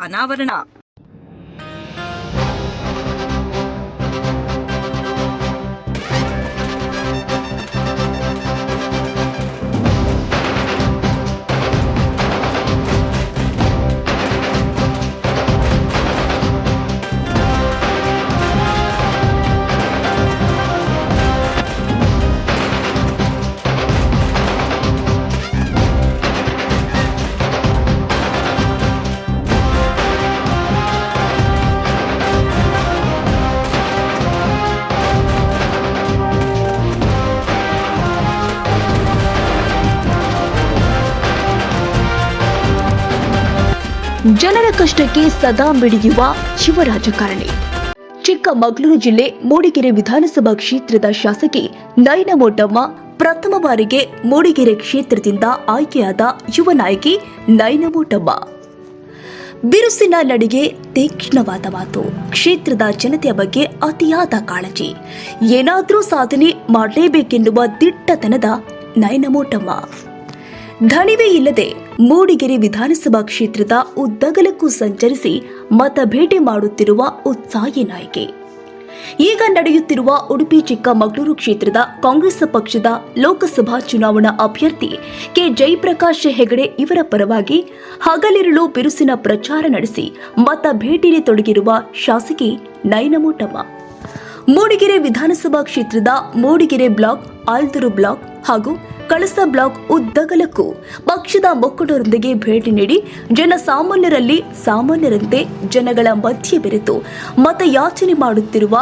ಅನಾವರಣ. ಜನರ ಕಷ್ಟಕ್ಕೆ ಸದಾ ಮಿಡಿಯುವ ಯುವ ರಾಜಕಾರಣಿ. ಚಿಕ್ಕಮಗಳೂರು ಜಿಲ್ಲೆ ಮೂಡಿಗೆರೆ ವಿಧಾನಸಭಾ ಕ್ಷೇತ್ರದ ಶಾಸಕಿ ನಯನ ಮೋಟಮ್ಮ ಪ್ರಥಮ ಬಾರಿಗೆ ಮೂಡಿಗೆರೆ ಕ್ಷೇತ್ರದಿಂದ ಆಯ್ಕೆಯಾದ ಯುವ ನಾಯಕಿ ನಯನ ಮೋಟಮ್ಮ. ಬಿರುಸಿನ ನಡಿಗೆ, ತೀಕ್ಷ್ಣವಾದ ಮಾತು, ಕ್ಷೇತ್ರದ ಜನತೆಯ ಬಗ್ಗೆ ಅತಿಯಾದ ಕಾಳಜಿ, ಏನಾದರೂ ಸಾಧನೆ ಮಾಡಲೇಬೇಕೆನ್ನುವ ದಿಟ್ಟತನದ ನಯನ ಮೋಟಮ್ಮ. ದಣಿವೇ ಇಲ್ಲದೆ ಮೂಡಿಗೆರೆ ವಿಧಾನಸಭಾ ಕ್ಷೇತ್ರದ ಉದ್ದಗಲಕ್ಕೂ ಸಂಚರಿಸಿ ಮತ ಭೇಟಿ ಮಾಡುತ್ತಿರುವ ಉತ್ಸಾಹಿ ನಾಯಕಿ. ಈಗ ನಡೆಯುತ್ತಿರುವ ಉಡುಪಿ ಚಿಕ್ಕಮಗಳೂರು ಕ್ಷೇತ್ರದ ಕಾಂಗ್ರೆಸ್ ಪಕ್ಷದ ಲೋಕಸಭಾ ಚುನಾವಣಾ ಅಭ್ಯರ್ಥಿ ಕೆ ಜಯಪ್ರಕಾಶ್ ಹೆಗಡೆ ಇವರ ಪರವಾಗಿ ಹಗಲಿರುಳು ಬಿರುಸಿನ ಪ್ರಚಾರ ನಡೆಸಿ ಮತ ಭೇಟಿಯಲ್ಲಿ ತೊಡಗಿರುವ ಶಾಸಕಿ ನಯನ ಮೋಟಮ್ಮ. ಮೂಡಿಗೆರೆ ವಿಧಾನಸಭಾ ಕ್ಷೇತ್ರದ ಮೂಡಿಗೆರೆ ಬ್ಲಾಕ್, ಆಲ್ದೂರು ಬ್ಲಾಕ್ ಹಾಗೂ ಕಳಸ ಬ್ಲಾಕ್ ಉದ್ದಗಲಕ್ಕೂ ಪಕ್ಷದ ಮುಖಂಡರೊಂದಿಗೆ ಭೇಟಿ ನೀಡಿ ಜನಸಾಮಾನ್ಯರಲ್ಲಿ ಸಾಮಾನ್ಯರಂತೆ ಜನಗಳ ಮಧ್ಯೆ ಬೆರೆತು ಮತಯಾಚನೆ ಮಾಡುತ್ತಿರುವ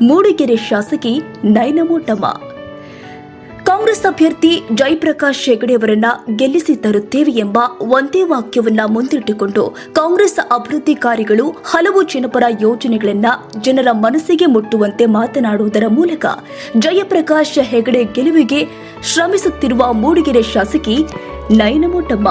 ಮೂಡಿಗೆರೆ ಶಾಸಕಿ ನಯನ ಮೋಟಮ್ಮ. ಕಾಂಗ್ರೆಸ್ ಅಭ್ಯರ್ಥಿ ಜಯಪ್ರಕಾಶ್ ಹೆಗಡೆ ಅವರನ್ನ ಗೆಲ್ಲಿಸಿ ತರುತ್ತೇವೆ ಎಂಬ ಒಂದೇ ವಾಕ್ಯವನ್ನ ಮುಂದಿಟ್ಟುಕೊಂಡು ಕಾಂಗ್ರೆಸ್ ಅಭಿವೃದ್ಧಿ ಕಾರ್ಯಗಳು, ಹಲವು ಜನಪರ ಯೋಜನೆಗಳನ್ನ ಜನರ ಮನಸ್ಸಿಗೆ ಮುಟ್ಟುವಂತೆ ಮಾತನಾಡುವುದರ ಮೂಲಕ ಜಯಪ್ರಕಾಶ್ ಹೆಗಡೆ ಗೆಲುವಿಗೆ ಶ್ರಮಿಸುತ್ತಿರುವ ಮೂಡಿಗೆರೆ ಶಾಸಕಿ ನಯನ ಮೋಟಮ್ಮ.